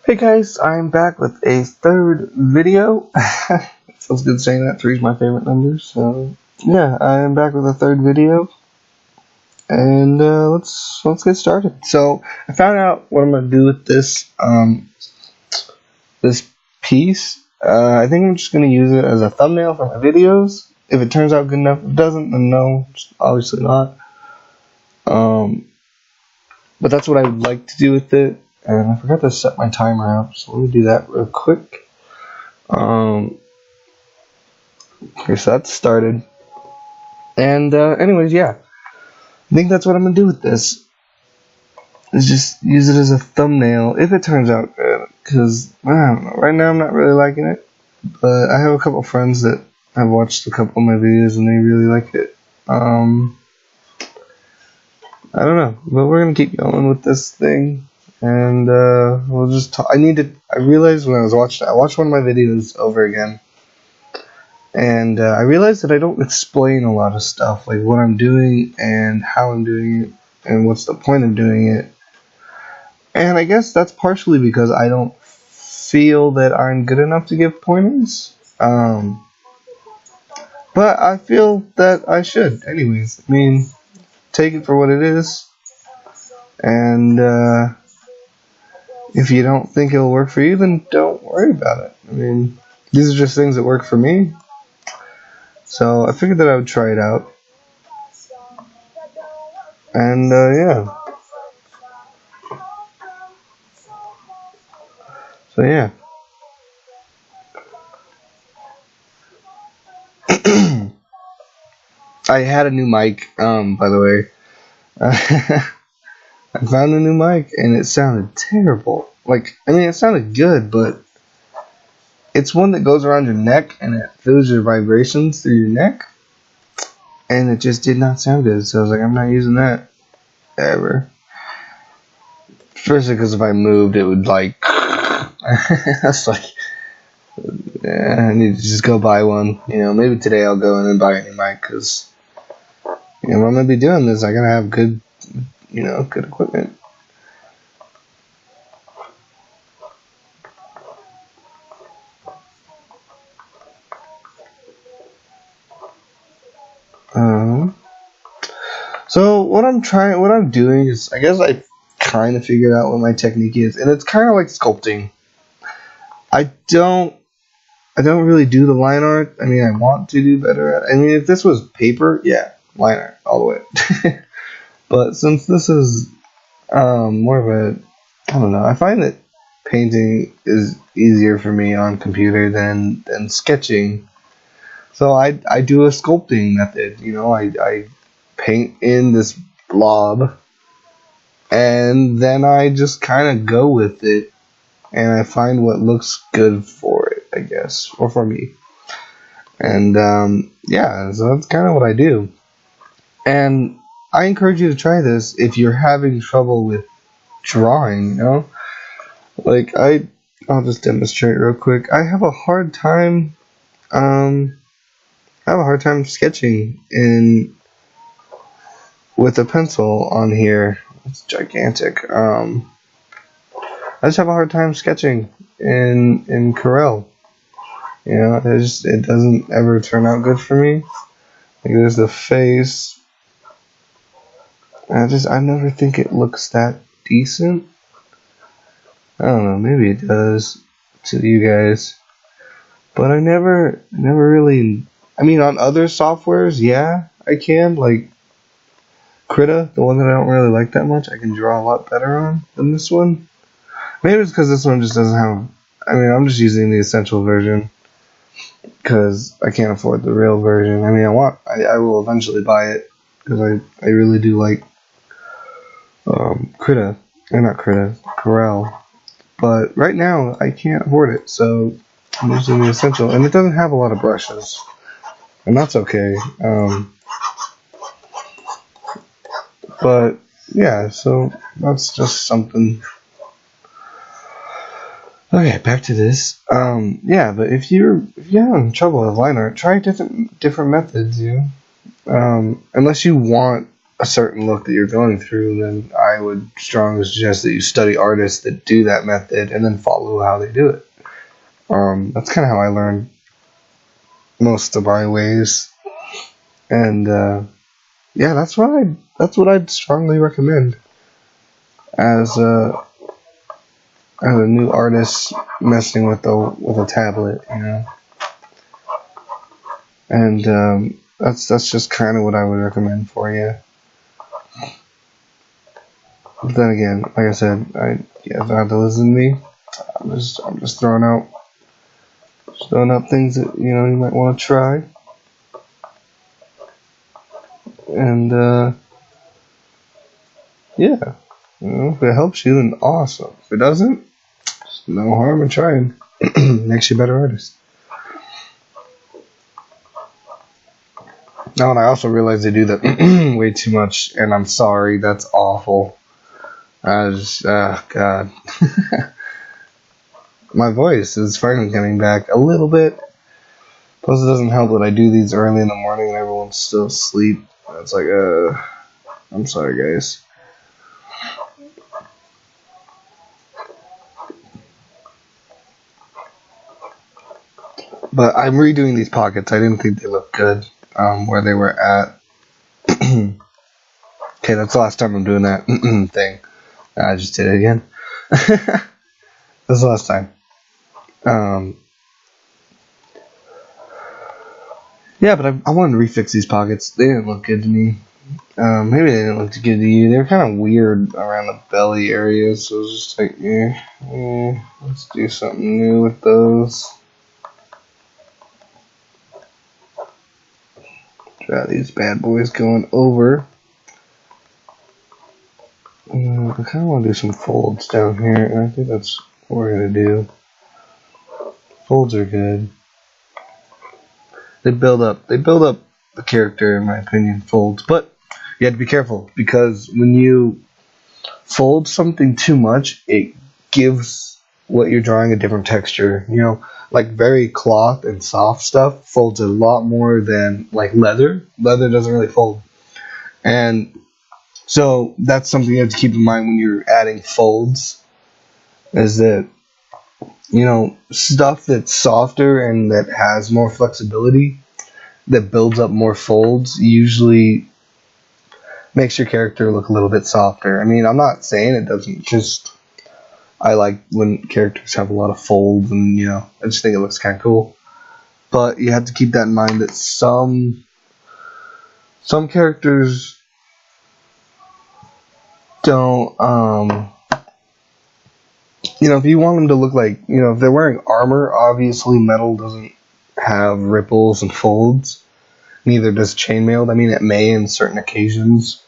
Hey guys, I'm back with a third video. It feels good saying that. Three's my favorite number. So yeah, I am back with a third video, and let's get started. So I found out what I'm gonna do with this piece. I think I'm just gonna use it as a thumbnail for my videos. If it turns out good enough, if it doesn't, then no, obviously not. But that's what I would like to do with it. And I forgot to set my timer up, so let me do that real quick. Okay, so that's started. And anyways, yeah, I think that's what I'm gonna do with this. Is just use it as a thumbnail if it turns out good. Cause I don't know. Right now I'm not really liking it, but I have a couple friends that have watched a couple of my videos and they really like it. I don't know, but we're gonna keep going with this thing. And we'll just talk. I realized when I watched one of my videos over again, and I realized that I don't explain a lot of stuff, like what I'm doing and how I'm doing it and what's the point of doing it. And I guess that's partially because I don't feel that I'm good enough to give pointers. But I feel that I should, anyways. I mean, take it for what it is, and if you don't think it'll work for you, then don't worry about it. I mean, these are just things that work for me. So I figured that I would try it out. And yeah. So yeah. I had a new mic, by the way. I found a new mic and it sounded terrible. Like, I mean, it sounded good, but it's one that goes around your neck and it feels your vibrations through your neck. And it just did not sound good. So I was like, I'm not using that ever. Especially because if I moved, it would like. That's like. Yeah, I need to just go buy one. You know, maybe today I'll go in and buy a new mic because. You know, I'm going to be doing this. I got to have good equipment. So what I'm doing is, I guess I kind of figured out what my technique is, and it's kind of like sculpting. I don't really do the line art. I mean, I want to do better. I mean, if this was paper, yeah, line art all the way. But since this is more of a, I don't know, I find that painting is easier for me on computer than sketching. So I do a sculpting method. You know, I paint in this blob, and then I just kind of go with it, and I find what looks good for it, I guess, or for me. And yeah, so that's kind of what I do. And I encourage you to try this if you're having trouble with drawing, you know? Like, I'll just demonstrate real quick. I have a hard time, sketching with a pencil on here. It's gigantic. I just have a hard time sketching in Corel. You know, it doesn't ever turn out good for me. Like, there's the face. I never think it looks that decent. I don't know, maybe it does to you guys. But I never really, I mean, on other softwares, yeah, I can, like Krita, the one that I don't really like that much, I can draw a lot better on than this one. Maybe it's because this one just doesn't have, I mean, I'm just using the essential version because I can't afford the real version. I mean, I will eventually buy it because I really do like Krita, or not Krita, Corel. But right now, I can't afford it, so I'm using the essential. And it doesn't have a lot of brushes, and that's okay. But yeah, so that's just something. Okay, back to this. Yeah, but if you're having trouble with line art, try different methods. Unless you want a certain look that you're going through, then I would strongly suggest that you study artists that do that method and then follow how they do it. That's kind of how I learned most of my ways, and yeah, that's what I'd strongly recommend as a new artist messing with a tablet, you know. And that's just kind of what I would recommend for you. But then again, like I said, you guys don't have to listen to me. I'm just throwing out things that you might want to try. And yeah, if it helps you, then awesome. If it doesn't, just no harm in trying. Makes you a better artist. Oh, and I also realized they do that way too much, and I'm sorry, that's awful. God. My voice is finally coming back a little bit. Plus, it doesn't help that I do these early in the morning and everyone's still asleep. It's like, I'm sorry, guys. But I'm redoing these pockets. I didn't think they looked good where they were at. Okay, that's the last time I'm doing that thing. I just did it again. That's the last time. Yeah, but I wanted to refix these pockets. They didn't look good to me. Maybe they didn't look good to you. They were kind of weird around the belly area, so it was just like, let's do something new with those. Got these bad boys going over. I kind of want to do some folds down here, and I think that's what we're going to do. Folds are good. They build up the character, in my opinion, folds. But you have to be careful, because when you fold something too much, it gives what you're drawing a different texture. Like very cloth and soft stuff folds a lot more than like leather. Leather doesn't really fold. And so that's something you have to keep in mind when you're adding folds, is that, stuff that's softer and that has more flexibility, that builds up more folds, usually makes your character look a little bit softer. I mean, I'm not saying it doesn't, just I like when characters have a lot of folds, and I just think it looks kind of cool. But you have to keep that in mind that some characters don't, if you want them to look like, if they're wearing armor, obviously metal doesn't have ripples and folds. Neither does chainmail. I mean, it may in certain occasions.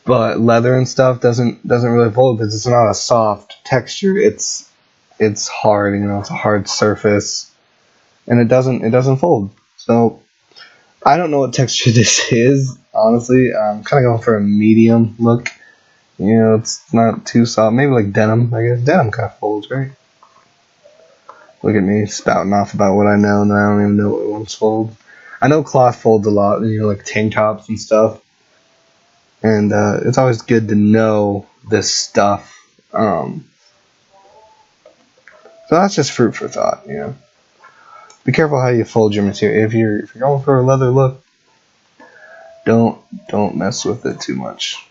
But leather and stuff doesn't really fold because it's not a soft texture. It's hard, it's a hard surface, and it doesn't fold. So I don't know what texture this is, honestly. I'm kind of going for a medium look. It's not too soft. Maybe like denim. I guess denim kind of folds, right? Look at me spouting off about what I know, and I don't even know what ones fold. I know cloth folds a lot, like tank tops and stuff. And it's always good to know this stuff. So that's just food for thought, Be careful how you fold your material. If you're going for a leather look, don't mess with it too much.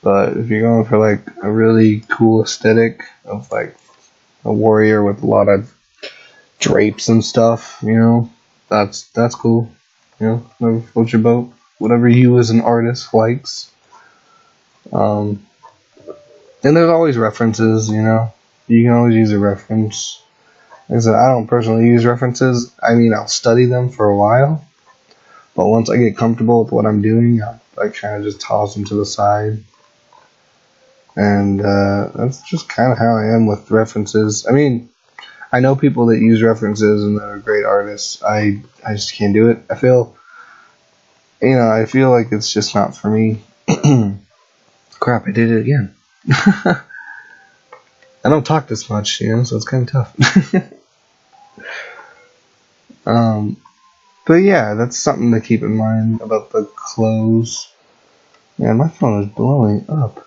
But if you're going for like a really cool aesthetic of like a warrior with a lot of drapes and stuff, that's cool. Never float your boat. Whatever you as an artist likes. And there's always references, You can always use a reference. Like I said, I don't personally use references. I mean, I'll study them for a while. But once I get comfortable with what I'm doing, I kind of just toss them to the side. And that's just kind of how I am with references. I mean, I know people that use references and that are great artists. I just can't do it. I feel like it's just not for me. Crap, I did it again. I don't talk this much, so it's kind of tough. But yeah, that's something to keep in mind about the clothes. Man, my phone is blowing up.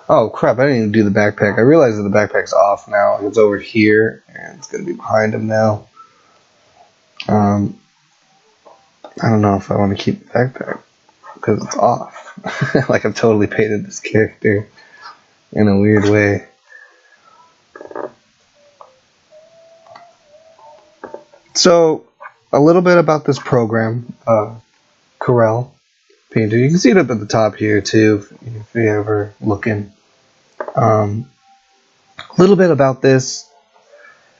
Oh crap, I didn't even do the backpack. I realized that the backpack's off now. It's over here, and it's going to be behind him now. I don't know if I want to keep the backpack, because it's off. Like I've totally painted this character in a weird way. So, a little bit about this program, Corel Painter. You can see it up at the top here too, if you're ever looking. A little bit about this.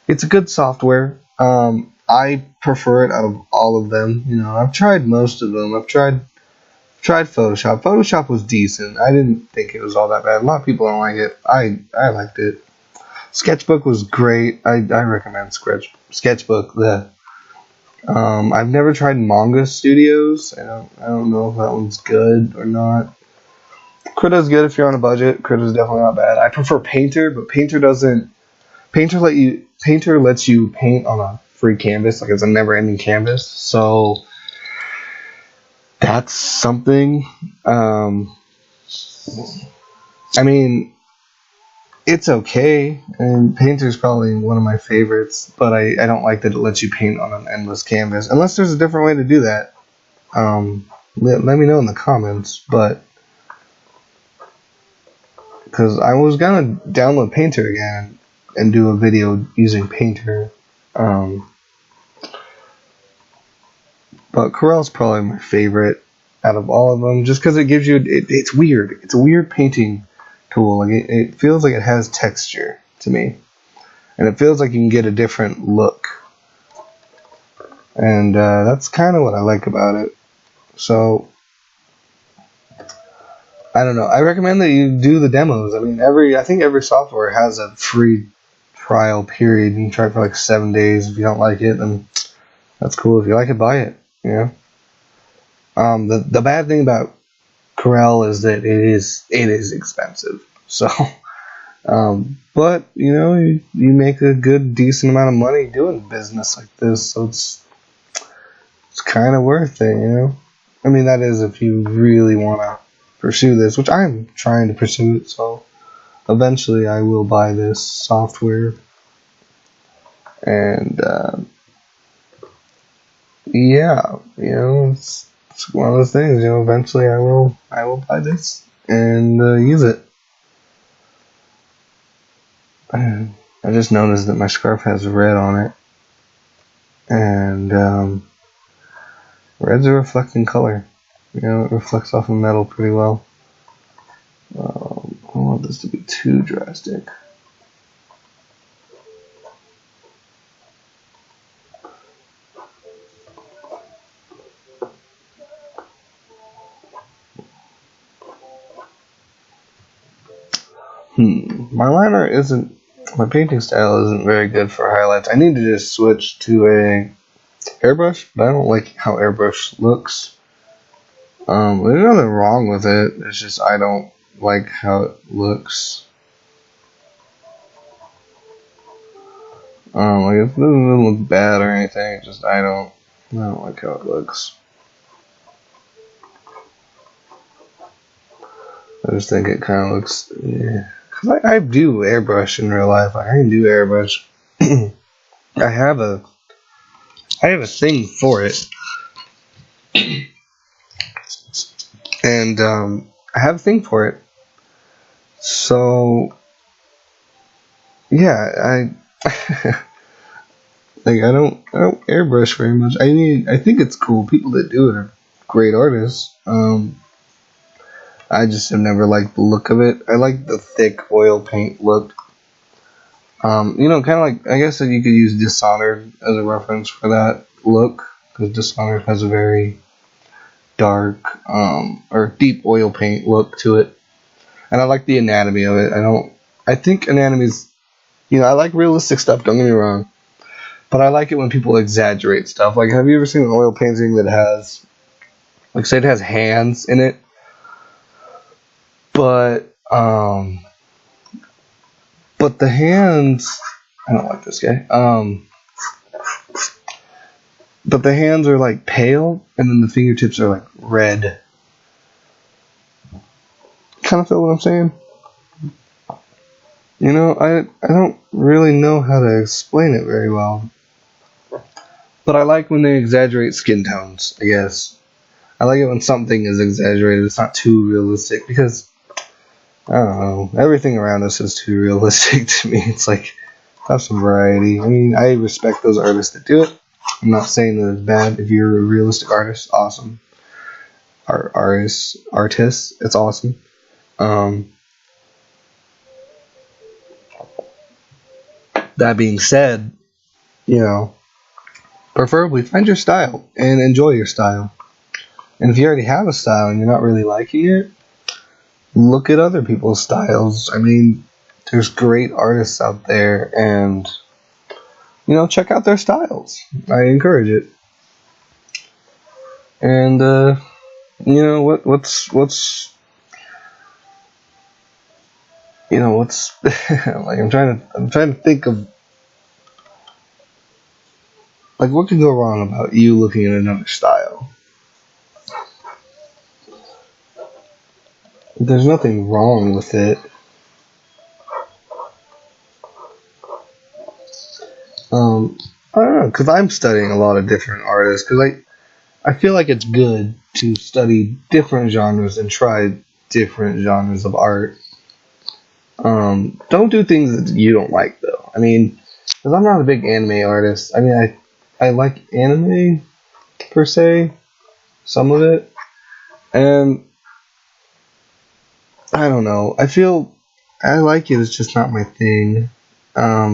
It's a good software. I prefer it out of all of them. You know, I've tried most of them. I've tried Photoshop. Photoshop was decent. I didn't think it was all that bad. A lot of people don't like it. I liked it. Sketchbook was great. I recommend Sketchbook. I've never tried Manga Studios. I don't know if that one's good or not. Krita's good if you're on a budget. Krita's definitely not bad. I prefer Painter, but Painter lets you paint on a free canvas, like it's a never-ending canvas. So that's something. I mean, it's okay, and Painter's probably one of my favorites, but I don't like that it lets you paint on an endless canvas, unless there's a different way to do that. Let me know in the comments, but because I was gonna download Painter again and do a video using Painter, but Corel's probably my favorite out of all of them, just because it gives you, it's weird. It's a weird painting tool. Like it feels like it has texture to me, and it feels like you can get a different look, and that's kind of what I like about it. So I don't know. I recommend that you do the demos. I mean, I think every software has a free trial period. You can try it for like 7 days. If you don't like it, then that's cool. If you like it, buy it. You know. The bad thing about Corel is that it is expensive. So, but you know, you make a good decent amount of money doing business like this, so it's kind of worth it. You know. I mean, that is if you really want to pursue this, which I'm trying to pursue it, so eventually I will buy this software, and yeah, you know, it's one of those things, you know, eventually I will buy this and use it. I just noticed that my scarf has red on it, and red's a reflecting color. You know, it reflects off of metal pretty well. I don't want this to be too drastic. My painting style isn't very good for highlights. I need to just switch to a airbrush, but I don't like how airbrush looks. There's nothing wrong with it. It's just I don't like how it looks. Like it doesn't look bad or anything. It's just I don't like how it looks. I just think it kind of looks. Yeah. Cause I do airbrush in real life. Like I can do airbrush. I have a thing for it. And I have a thing for it. So yeah, like I don't airbrush very much. I think it's cool. People that do it are great artists. I just have never liked the look of it. I like the thick oil paint look. You know, kind of like, I guess that you could use Dishonored as a reference for that look, because Dishonored has a very dark or deep oil paint look to it, and I like the anatomy of it. I think anatomy's, you know, I like realistic stuff, don't get me wrong, but I like it when people exaggerate stuff. Like, have you ever seen an oil painting that has, like, say it has hands in it, but But the hands, I don't like this guy. But the hands are like pale, and then the fingertips are like red. Kind of feel what I'm saying? You know, I don't really know how to explain it very well. But I like when they exaggerate skin tones, I guess. I like it when something is exaggerated. It's not too realistic because, I don't know, everything around us is too realistic to me. It's like, have some variety. I mean, I respect those artists that do it. I'm not saying that it's bad. If you're a realistic artist, awesome. Artists, it's awesome. That being said, you know, preferably find your style and enjoy your style. And if you already have a style and you're not really liking it, look at other people's styles. I mean, there's great artists out there, and you know, check out their styles. I encourage it. And you know what's you know what's like I'm trying to think of like what could go wrong about you looking at another style. There's nothing wrong with it. I don't know, because I'm studying a lot of different artists, because I feel like it's good to study different genres and try different genres of art. Don't do things that you don't like, though. I mean, because I'm not a big anime artist. I mean, I like anime, per se, some of it, and I don't know. I feel I like it, it's just not my thing. I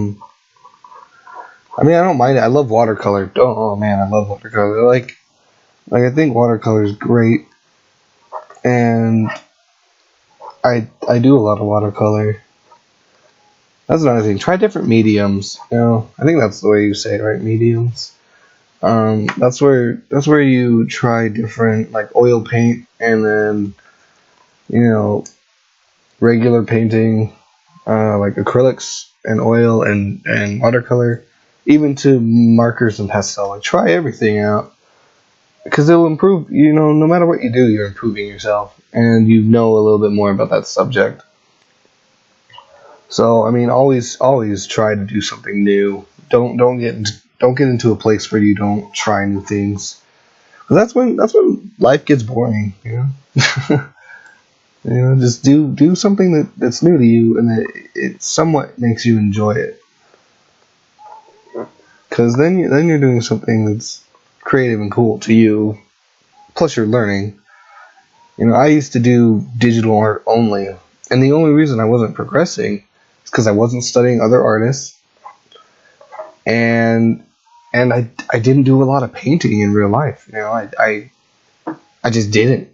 mean, I don't mind it. I love watercolor. Oh man, I love watercolor. Like I think watercolor is great, and I do a lot of watercolor. That's another thing. Try different mediums. You know, I think that's the way you say it, right? Mediums. That's where you try different, like oil paint, and then you know regular painting, like acrylics and oil and watercolor, even to markers and pastel. Like try everything out because it'll improve. You know, no matter what you do, you're improving yourself, and you know a little bit more about that subject. So I mean, always try to do something new. Don't get into a place where you don't try new things. 'Cause that's when life gets boring. You know, you know, just do something that's new to you and that it somewhat makes you enjoy it. Because then you're doing something that's creative and cool to you. Plus you're learning. You know, I used to do digital art only, and the only reason I wasn't progressing is because I wasn't studying other artists, and I didn't do a lot of painting in real life. You know, I just didn't.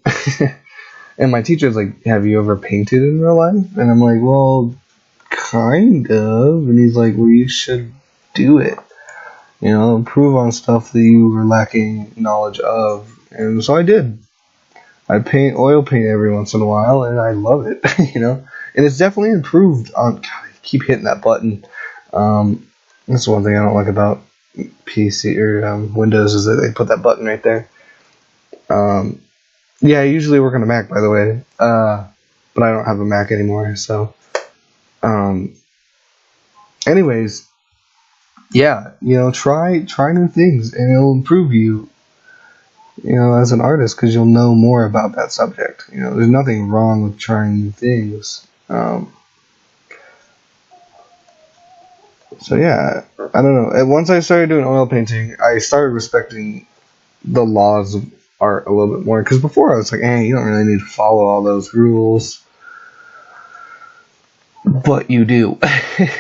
And my teacher's like, "Have you ever painted in real life?" And I'm like, "Well, kind of." And he's like, "Well, you should do it. You know, improve on stuff that you were lacking knowledge of." And so I did. I paint oil paint every once in a while, and I love it. You know, and it's definitely improved on. God, I keep hitting that button. That's one thing I don't like about PC or Windows is that they put that button right there. Yeah, I usually work on a Mac, by the way, but I don't have a Mac anymore. So, anyways, yeah, you know, try new things, and it'll improve you. You know, as an artist, because you'll know more about that subject. You know, there's nothing wrong with trying new things. So yeah, I don't know. And once I started doing oil painting, I started respecting the laws of art a little bit more. Because before I was like, hey, you don't really need to follow all those rules, but you do.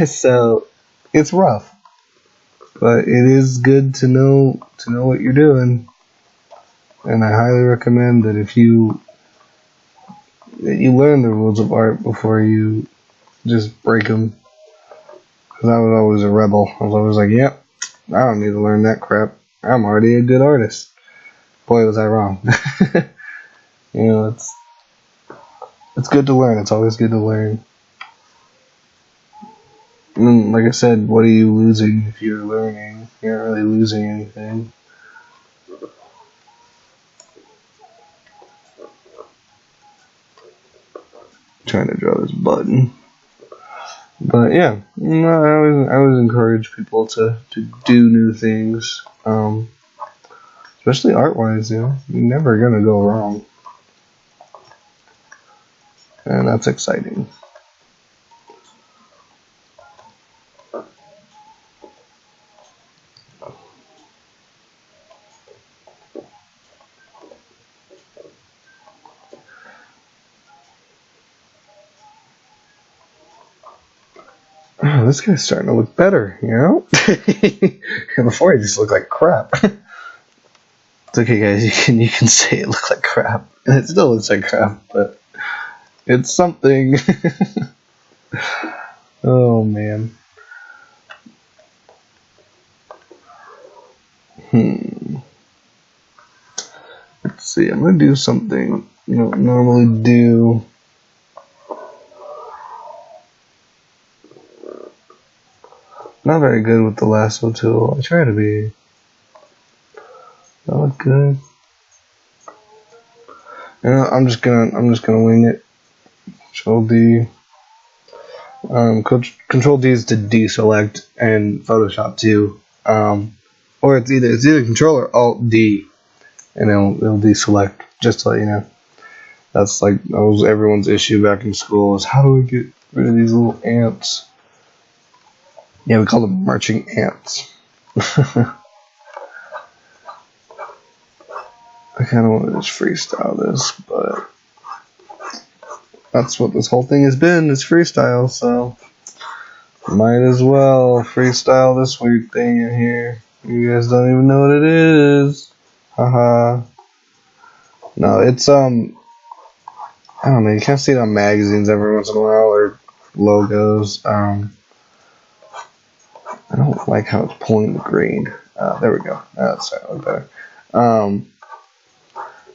So it's rough, but it is good to know what you're doing. And I highly recommend that if you learn the rules of art before you just break them. Because I was always a rebel. I was always like, yep, I don't need to learn that crap. I'm already a good artist. Boy, was I wrong. You know, it's good to learn. It's always good to learn. And like I said, what are you losing if you're learning? You're not really losing anything. Trying to draw this button. But yeah, no, I always encourage people to do new things, especially art-wise. You know, you're never gonna go wrong, and that's exciting. Oh, this guy's starting to look better, you know? Before he just looked like crap. It's okay, guys, you can say it looked like crap. And it still looks like crap, but it's something. Oh, man. Let's see, I'm gonna do something you don't normally do. Not very good with the lasso tool. I try to be. That look good. Yeah, I'm just gonna wing it. Control D. Control D is to deselect, and Photoshop too. Or it's either Control or Alt D, and it'll deselect. Just to let you know. That was everyone's issue back in school, is how do we get rid of these little ants? Yeah, we call them marching ants. I kind of want to just freestyle this, but that's what this whole thing has been, is freestyle, so might as well freestyle this weird thing in here. You guys don't even know what it is. Haha. No, it's, I don't know, you can't see it on magazines every once in a while, or logos. I don't like how it's pulling the grain. There we go. That's starting to look better.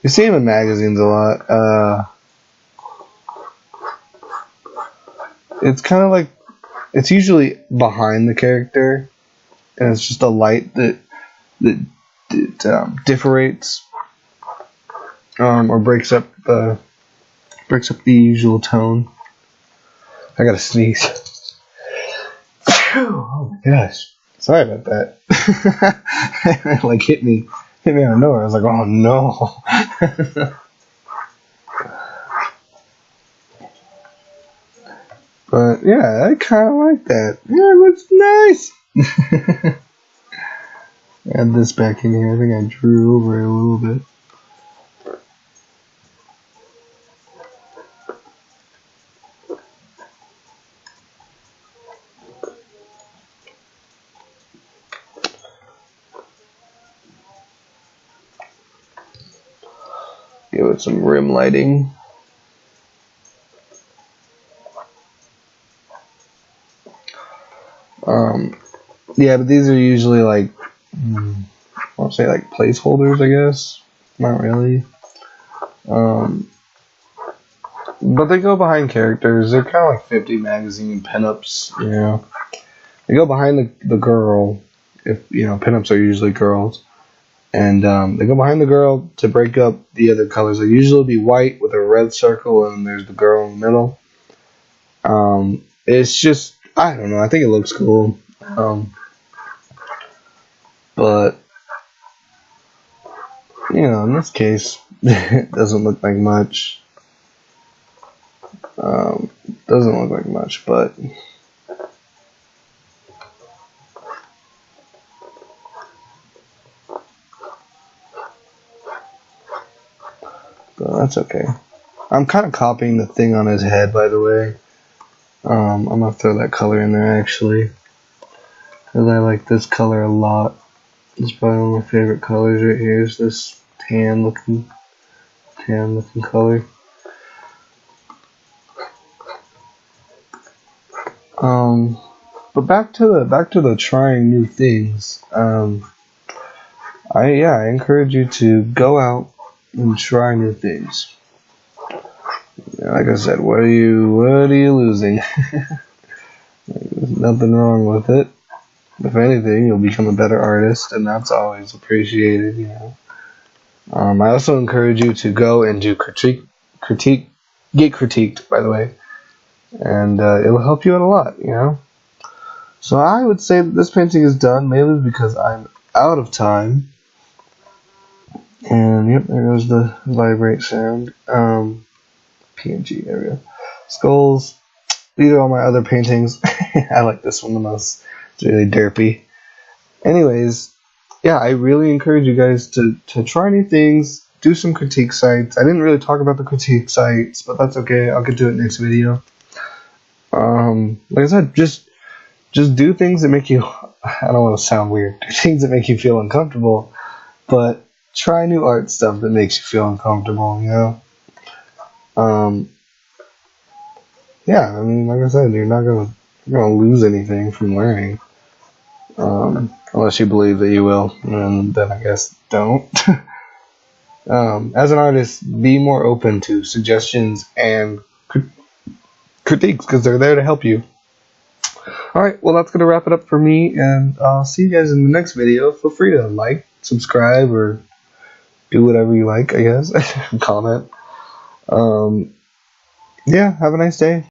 You see them in magazines a lot. It's kind of like, it's usually behind the character, and it's just a light that diffrates, or breaks up the usual tone. I gotta sneeze. Oh my gosh. Sorry about that. It like hit me out of nowhere. I was like, oh no. But yeah, I kinda like that. Yeah, it looks nice. Add this back in here. I think I drew over it a little bit. Give it some rim lighting. Yeah, but these are usually like, I won't say like placeholders, I guess. Not really. But they go behind characters. They're kind of like 50 magazine pinups, you know. They go behind the girl, if, you know, pinups are usually girls. And they go behind the girl to break up the other colors. They usually be white with a red circle, and there's the girl in the middle. It's just, I don't know, I think it looks cool. But, you know, in this case, it doesn't look like much. Doesn't look like much, but that's okay. I'm kind of copying the thing on his head, by the way. I'm gonna throw that color in there actually, because I like this color a lot. It's probably one of my favorite colors right here. Is this tan looking color. But back to the trying new things. I encourage you to go out and try new things. Like I said, what are you losing? This There's nothing wrong with it. If anything, you'll become a better artist, and that's always appreciated, you know. I also encourage you to go and do get critiqued, by the way, and it'll help you out a lot, you know. So I would say that this painting is done, mainly because I'm out of time. And yep, there goes the vibrate sound. PNG, there we go. Skulls. These are all my other paintings. I like this one the most. It's really derpy. Anyways, yeah, I really encourage you guys to try new things, do some critique sites. I didn't really talk about the critique sites, but that's okay. I'll get to it next video. Like I said, just do things that make you, I don't want to sound weird, do things that make you feel uncomfortable, but try new art stuff that makes you feel uncomfortable, you know? Yeah, I mean, like I said, you're not gonna lose anything from learning. Unless you believe that you will, and then I guess don't. As an artist, be more open to suggestions and critiques, because they're there to help you. Alright, well that's going to wrap it up for me, and I'll see you guys in the next video. Feel free to like, subscribe, or do whatever you like, I guess. Comment. Yeah, have a nice day.